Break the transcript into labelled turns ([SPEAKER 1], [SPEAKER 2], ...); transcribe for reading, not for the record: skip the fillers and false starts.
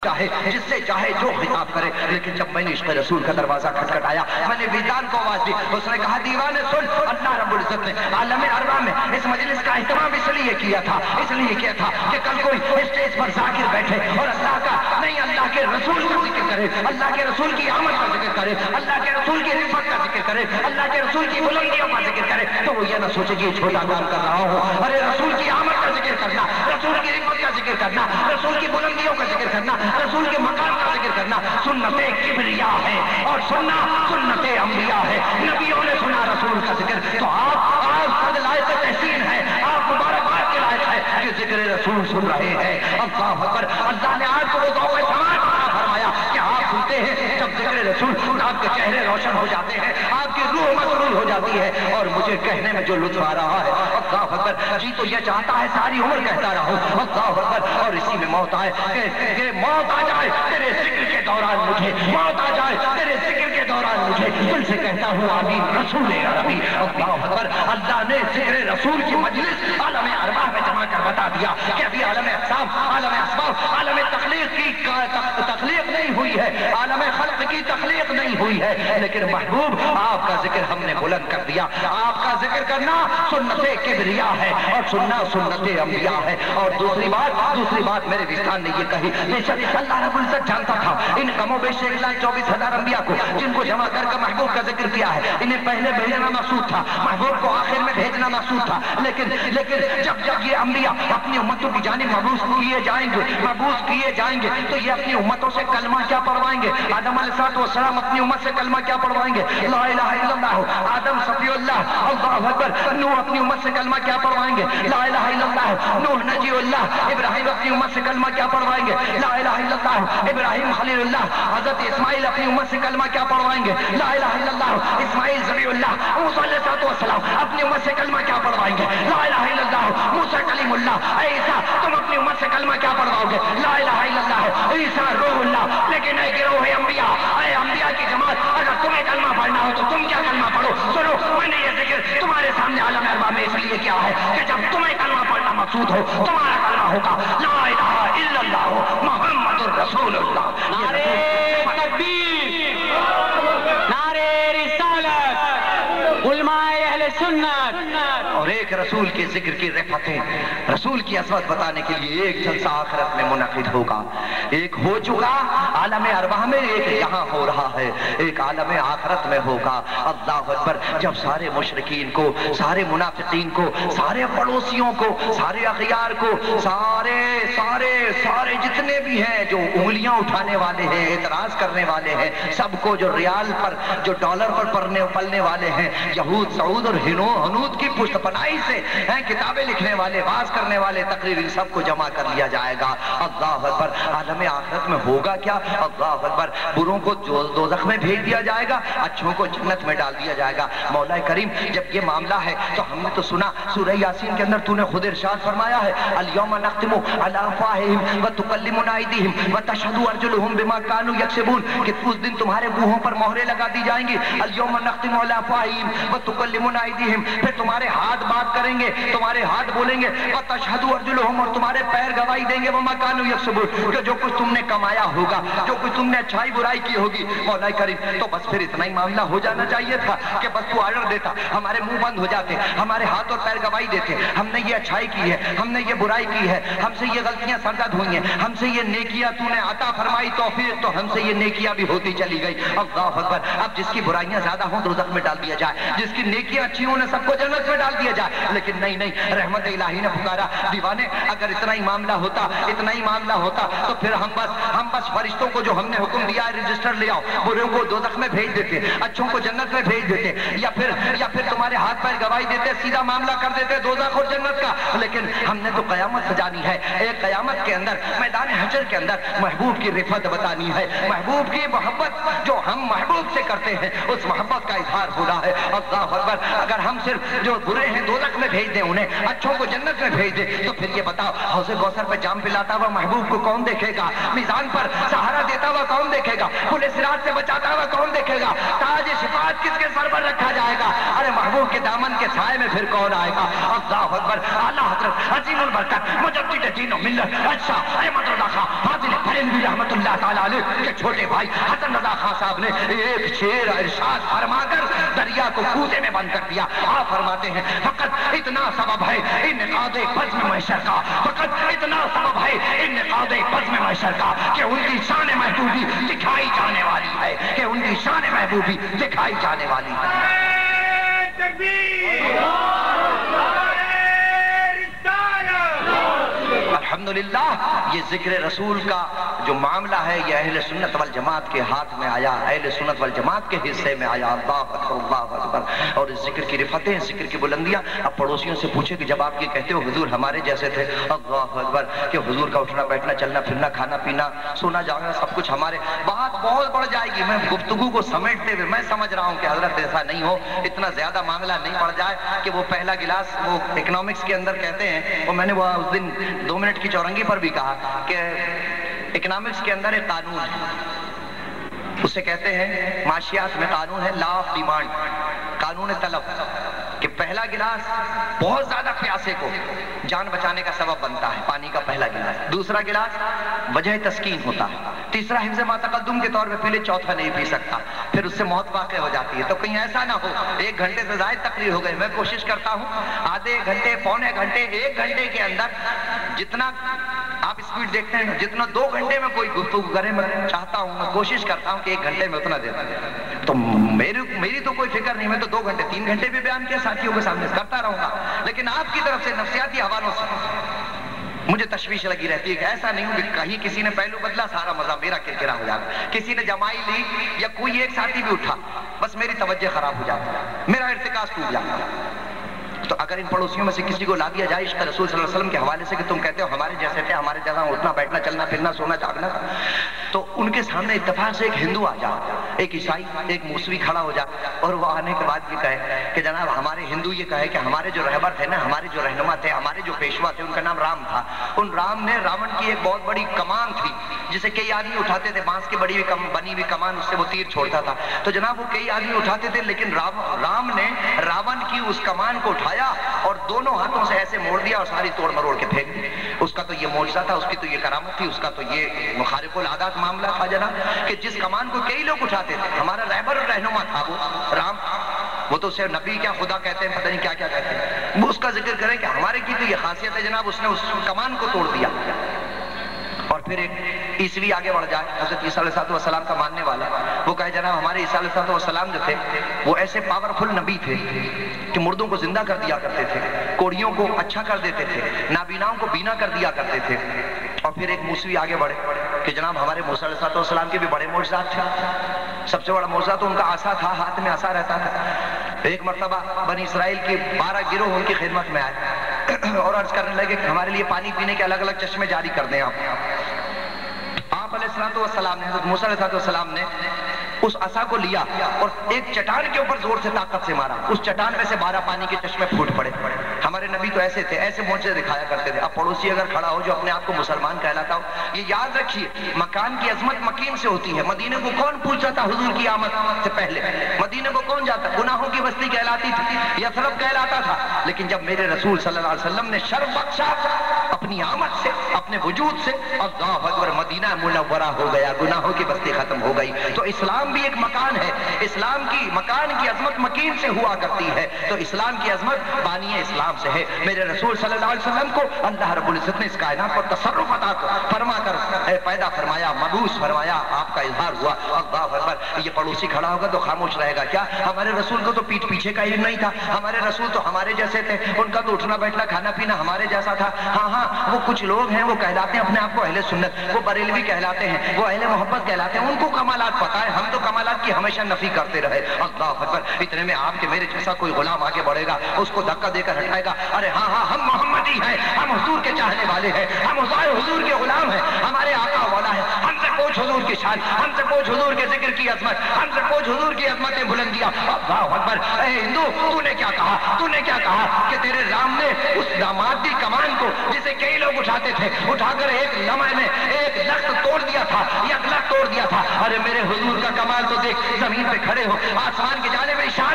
[SPEAKER 1] चाहे जिससे चाहे जो खिताब करे। लेकिन जब मैंने इश्क़ रसूल का दरवाजा खटखटाया, मैंने विदान को आवाज दी, उसने कहा दीवाने सुन, अल्लाह रब्बुल इज़्ज़त ने आलम अरवा में इस मजलिस का एहतमाम इसलिए किया था कि कल कोई स्टेज पर जाकिर बैठे और अल्लाह का नहीं, अल्लाह के रसूल का जिक्र करे, अल्लाह के रसूल की आमद का जिक्र करे, अल्लाह के रसूल की रिफ़त का जिक्र करे, अल्लाह के रसूल की बुलंदियों का जिक्र करे, तो वो ये ना सोचे कि छोटा काम कर रहा हो। अरे रसूल की आमद का जिक्र करना, रसूल की रिफ़त का जिक्र करना, रसूल की बुलंदियों का जिक्र करना, रसूल के मकाम का जिक्र करना सुन्नते किबरिया है और सुनना सुन्नते अंबिया है। नबियों ने सुना रसूल का जिक्र, तो आप लायक तहसीन है, आप मुबारकबाद के लायक है कि जिक्र रसूल सुन रहे हैं। अल्लाह अकबर। अल्लाह ने आपको वो ज़ौक़ समाअत अता फरमाया कि आप सुनते हैं, जब जिक्र रसूल आपके चेहरे रोशन हो जाते हैं, आपकी रूह मसरूर हो जाती है और मुझे कहने में जो लुत्फ आ रहा है, अल्लाह अकबर। जी तो ये चाहता है सारी उम्र कहता रहूं अल्लाह अकबर, और इसी में मौत आए कि मौत आ जाए तेरे जिक्र के दौरान मुझे, मौत आ जाए तेरे जिक्र के दौरान मुझे, दिल से कहता हूँ आमीन रसूल अरबी। अल्लाह अकबर। अल्लाह ने जिक्र रसूल की मजलिस आलम अरवाह में जमा कर बता दिया कि अभी आलम अक़साम, आलम असबाब, आलम तख्लीक की तख्लीक नहीं हुई है, आलम खल्क की तख्लीक नहीं हुई है, लेकिन महबूब आपका जिक्र हमने बुलंद कर दिया। आपका जिक्र करना सुन्नते किबरिया है और सुनना सुन्नते अंबिया है। और दूसरी बात मेरे विस्तार ने ये कही, बेशक अल्लाह रब्बुल इज़्ज़त जानता था इन कमो बेश 1,24,000 अंबिया को, जिनको जमा कर महबूब का जिक्र किया है, इन्हें पहले भेजना मकसूद था, महबूब को आखिर में भेजना मकसूद था। लेकिन जब ये अंबिया अपनी उम्मतों की जानिब मबूस किए जाएंगे तो ये अपनी उम्मतों से कलमा क्या पढ़वाएंगे? आदम अलैहिस्सलाम अपनी उम्मत से कलमा क्या पढ़वाएंगे? ला इलाहा इल्लल्लाह। आदम सफीउल्लाह, अल्लाहु अकबर। नूह अपनी उम्मत से कलमा क्या पढ़वाएंगे? ला इलाहा इल्लल्लाह। नूह नजीउल्लाह। इब्राहिम अपनी उम्मत से कलमा क्या पढ़वाएंगे? ला इलाहा इल्लल्लाह। इब्राहिम खलीलुल्लाह। हजरत इस्माइल अपनी उम्मत से कलमा क्या पढ़वाएंगे? ला इलाहा इल्लल्लाह। इस्माइल ज़बीउल्लाह। मूसा अलैहिस्सलाम अपनी उम्मत से कलमा क्या पढ़वाएंगे? ला इलाहा इल्लल्लाह। मूसा कलीमुल्लाह। ईसा तुम अपनी उम्मत से कलमा क्या पढ़वाओगे? ला इलाहा इल्लल्लाह। ईसा रूहुल्लाह। लेकिन एक गिरोह अंबिया, अंबिया की जमात, अगर तुम्हें कलमा पढ़ना हो तो तुम क्या कलमा पढ़ो? सुनो, मैंने ये जिक्र तुम्हारे सामने आलम अरबा में इसलिए किया है कि जब तुम्हें कलमा पढ़ना मकसूद हो, तुम्हारा कलमा होगा ला इलाहा इल्लल्लाह मुहम्मदुर रसूलुल्लाह।
[SPEAKER 2] नारे तकबीर, नारे रिसालत, उलमाए अहले सुन्नत।
[SPEAKER 1] और एक रसूल के जिक्र की रिफ़तें, रसूल की अज़मत बताने के लिए एक जलसा आखिरत में मुनक़िद होगा। एक हो चुका आलम अरवाह में, एक यहाँ हो रहा है, एक आलम आखिरत में होगा। अल्लाह अकबर। जब सारे मुशरिकीन को, सारे मुनाफिकीन को, सारे पड़ोसियों को, सारे अखियार को, सारे जितने भी हैं जो उंगलियां उठाने वाले हैं, एतराज करने वाले हैं, सबको जो रियाल पर, जो डॉलर पर पलने वाले हैं, यहूद सऊद और हनूद की पुष्टपनाही से हैं किताबें लिखने वाले, बात करने वाले, तकरीर, इन सबको जमा कर लिया जाएगा। अल्लाह अकबर। आलम आखिरत में होगा क्या? अल्लाह अकबर। बुरों को दोज़ख में भेज दिया जाएगा, अच्छों को जन्नत में डाल दिया जाएगा। मौला करीम, जब ये मामला है तो हमने तो सुना सूरह यासीन के अंदर तूने खुद इरशाद फरमाया है, अल यौमा नख्तिमु अला अफ़वाहिहिम व तुकल्लिमुना अयदीहिम व तशहदु अर्जुलुहुम बिमा कानू यक्सिबून, कि उस दिन तुम्हारे मुंहों पर मोहरें लगा दी जाएंगी। अल यौमा नख्तिमु अला अफ़वाहिहिम व तुकल्लिमुना अयदीहिम, फिर तुम्हारे हाथ बात करेंगे, तुम्हारे हाथ बोलेंगे, व तशहदु अर्जुलुहुम, और तुम्हारे पैर गवाही देंगे, व मा कानू यक्सिबून, कि जो कुछ तुमने कमाया होगा, जो कुछ तुमने अच्छाई बुराई की होगी। मौला करीम, तो बस फिर इतना ही मामला हो जाना चाहिए था कि बस तू ऑर्डर देता, हमारे मुंह बंद हो जाते, हमारे हाथ और पैर गवाही देते, हमने ये अच्छाई की है, हमने ये बुराई की है, हमसे ये गलतियां सरजद हुई हैं, हमसे ये नेकियां तूने अता फरमाई तौफीक, तो हमसे ये नेकियां भी होती चली गई। अल्लाह अकबर। अब जिसकी बुराइयां ज्यादा हों दोज़ख में डाल दिया जाए, जिसकी नेकियां अच्छी हों सबको जन्नत में डाल दिया जाए। लेकिन नहीं, रहमत इलाही ने पुकारा, दीवाने, अगर इतना ही मामला होता तो फिर हम बस फरिश्तों को जो हमने हुक्म दिया है रजिस्टर ले आओ, बुरों को दोज़ख में भेज देते, अच्छों को जन्नत में भेज देते, या फिर तुम्हारे हाथ पैर गवाही देते, सीधा मामला कर देते दोज़ख और जन्नत का। लेकिन हमने तो क़यामत सजानी है, एक क़यामत के अंदर, मैदान हशर के अंदर महबूब की रिफ़त बतानी है, महबूब की मोहब्बत जो हम महबूब से करते हैं, उस मोहब्बत का इजहार हो रहा है। अल्लाह अकबर। अगर हम सिर्फ जो बुरे हैं दोज़ख में भेज दे, उन्हें अच्छों को जन्नत में भेज दे, तो फिर ये बताओ हौज़े कौसर पर जाम पिलाता हुआ महबूब को कौन देखेगा? मीज़ान पर सहारा देता हुआ कौन देखेगा? पुल सिरात से बचाता हुआ कौन देखेगा? ताज शिफात किसके सर पर रखा जाएगा? अरे महबूब के दामन के साए में फिर कौन आएगा? अल्लाहु अकबर। आला हज़रत अज़ीमुल बरकत मुजद्दिद दीन व मिल्लत अच्छा अहमद रज़ा खां फाज़िल बरेलवी रहमतुल्लाह तआला अलैह के छोटे भाई हसन रज़ा खां साहब ने एक शेर इरशाद फरमाकर दरिया को कूदे में बंद कर दिया। आप फरमाते हैं फकत इतना सबब है इनकादे बज़्म महशर का, फकत इतना सबब है इनकादे बज़्म महशर का कि उनकी शान महबूबी दिखाई जाने वाली है, कि उनकी शान महबूबी दिखाई जाने वाली है। अल्हम्दुलिल्लाह, ये जिक्र रसूल का जो मामला है ये अहले सुन्नत वल जमात के हाथ में आया, अहले सुन्नत वल जमात के हिस्से में आया। अल्लाहु अकबर। और इस जिक्र की रिफतें, जिक्र की बुलंदियां। अब पड़ोसियों से पूछे कि जब आप ये कहते हो हुजूर हमारे जैसे थे, अल्लाहु अकबर, कि हुजूर का उठना बैठना चलना फिरना खाना पीना सोना जागना सब कुछ हमारे, बात बहुत बढ़ जाएगी। मैं गुफ्तगू को समेटते हुए मैं समझ रहा हूँ कि हजरत ऐसा नहीं हो, इतना ज्यादा मामला नहीं बढ़ जाए कि वो पहला गिलास वो इकोनॉमिक्स के अंदर कहते हैं, वो मैंने वो उस दिन 2 मिनट की चौरंगी पर भी कहा कि इकोनॉमिक्स के अंदर एक कानून है, उसे कहते हैं माशियात में कानून है लॉ ऑफ डिमांड, कानून तलब, कि पहला गिलास बहुत ज्यादा प्यासे को जान बचाने का सबब बनता है, पानी का पहला गिलास। दूसरा गिलास वजह तस्कीन होता है। तीसरा हिफ्ज़ मा तक़द्दुम के तौर पे पी ले, चौथा नहीं पी सकता, फिर उससे मौत वाक़ई हो जाती है। तो कहीं ऐसा ना हो 1 घंटे से ज़ायद तकरीर हो गई। मैं कोशिश करता हूँ आधे घंटे, पौने घंटे, 1 घंटे के अंदर जितना आप स्पीड देखते हैं, जितना 2 घंटे में कोई गुफ्तगू करे, मैं चाहता हूँ, मैं कोशिश करता हूँ कि 1 घंटे में उतना दे दूं। तो मेरी तो कोई फिक्र नहीं, मैं तो 2 घंटे 3 घंटे भी बयान किया साथियों के सामने करता रहूंगा, लेकिन आपकी तरफ से नफ्सियाती हवालों से मुझे तशवीश लगी रहती है कि ऐसा नहीं हो कि कहीं किसी ने पहलू बदला सारा मजा मेरा किरकिरा हो जाता, किसी ने जमाई ली या कोई एक साथी भी उठा, बस मेरी तवज्जो खराब हो जाती है, मेरा इर्तिकाज टूट जाता है। तो अगर इन पड़ोसियों में से किसी को ला दिया जाए इश्क़ रसूल सल्लल्लाहु अलैहि वसल्लम के हवाले से कि तुम कहते हो हमारे जैसे थे, हमारे जैसा उठना बैठना चलना फिरना सोना जागना, तो उनके सामने इत्तेफाक से एक हिंदू आ जाए, एक ईसाई, एक मूसवी खड़ा हो जाए और वो आने के बाद ये कहे कि जनाब हमारे हिंदू ये कहे कि हमारे जो रहबर थे ना, हमारे जो रहनुमा थे, हमारे जो पेशवा थे, उनका नाम राम था, उन राम ने रावण की एक बहुत बड़ी कमान थी जिसे कई आदमी उठाते थे, बांस की बनी हुई कमान, उससे वो तीर छोड़ता था। तो जनाब वो कई आदमी उठाते थे, लेकिन राम ने रावण की उस कमान को उठाया और दोनों हाथों से ऐसे मोड़ दिया और सारी तोड़ मरोड़ के फेंक दी। उसका तो ये मौजज़ा था, उसकी तो ये करामत थी, उसका तो ये मुखारिफुल आदात मामला था जनाब, कि जिस कमान को कई लोग उठाते थे, हमारा रहबर और रहनुमा था वो राम, वो तो उसे नबी क्या खुदा कहते हैं, पता नहीं क्या क्या कहते हैं, वो उसका जिक्र करें कि हमारे की तो ये खासियत है जनाब, उसने उस कमान को तोड़ दिया। और फिर एक ईसवी आगे बढ़ जाए, हज़रत ईसा अलैहिस्सलाम का मानने वाला, वो कहे जनाब हमारे ईसा अलैहिस्सलाम जो थे वो ऐसे पावरफुल नबी थे कि मुर्दों को जिंदा कर दिया करते थे, कोड़ियों को अच्छा कर देते थे, नाबीनाओं को बीना कर दिया करते थे। और फिर एक मूसवी आगे बढ़े कि जनाब हमारे मूसा अलैहिस्सलाम के भी बड़े मौजज़ात थे, सबसे बड़ा मौजज़ा तो उनका आसा था, हाथ में आसा रहता था। एक मरतबा बनी इसराइल के 12 गिरोह उनकी खिदमत में आए और अर्ज करने लगे कि हमारे लिए पानी पीने के अलग अलग चश्मे जारी कर दें आप अलैहिस्सलाम ने, हज़रत मूसा अलैहिस्सलाम ने उस असा को लिया और एक चट्टान के ऊपर जोर से ताकत से मारा, उस चट्टान में से 12 पानी के चश्मे फूट पड़े। हमारे नबी तो ऐसे थे, ऐसे मोर्चे दिखाया करते थे। अब पड़ोसी अगर खड़ा हो जो अपने आप को मुसलमान कहलाता हो, ये याद रखिए मकान की अजमत मकीन से होती है। मदीने को कौन पूछता था हुजूर की आमद से पहले? मदीने को कौन जाता? गुनाहों की बस्ती कहलाती थी, यथरब कहलाता था। लेकिन जब मेरे रसूल सल्लल्लाहु अलैहि वसल्लम ने शर्फ बख्शा अपनी आमद से, अपने वजूद से, अल्लाहु अकबर, मदीना मुनव्वरा हो गया, गुनाहों की बस्ती खत्म हो गई। तो इस्लाम भी एक मकान है, इस्लाम की मकान की अजमत मकीन से हुआ करती है, तो इस्लाम की अजमत बानी इस्लाम से है। मेरे रसूल सल्लल्लाहु अलैहि वसल्लम को अल्लाह रब्बुल इज्जत ने इस कायनात पर तसर्रुफ अता फरमा कर पैदा फरमाया, मबूस फरमाया, आपका इजहार हुआ। अल्लाहु अकबर। ये पड़ोसी खड़ा होगा तो खामोश रहेगा क्या? हमारे रसूल को तो पीठ पीछे का इल्म नहीं था, हमारे रसूल तो हमारे जैसे थे, उनका तो उठना बैठना खाना पीना हमारे जैसा था। हाँ, वो कुछ लोग हैं वो कहलाते हैं अपने आप को अहले सुन्नत, वो बरेलवी कहलाते हैं, वो अहले मोहब्बत कहलाते हैं, उनको कमालात पता है, हम तो कमालात की हमेशा नफी करते रहे। अल्लाह अकबर। इतने में आपके मेरे जैसा कोई गुलाम आगे बढ़ेगा, उसको धक्का देकर हटाएगा, अरे हाँ हम मोहम्मदी हैं, हम हुजूर के चाहने वाले हैं, हम हुजूर के गुलाम हैं, हमारे आका वाला है, हमसे पूछ पूछ हुजूर की शान, हमसे पूछ हुजूर के जिक्र की अजमत, हमसे पूछ हुजूर की अजमतें बुलंदियां। अल्लाहु अकबर। ए हिंदू, तूने क्या कहा? तूने क्या कहा कि तेरे राम ने उस नामादी कमान को जिसे कई लोग उठाते थे, उठाकर एक लम्हे में एक लख्त तोड़ दिया था, एक लख्त तोड़ दिया था। अरे मेरे हुजूर का कमाल तो देख, जमीन पे खड़े हो, आसमान की जानिब इशारा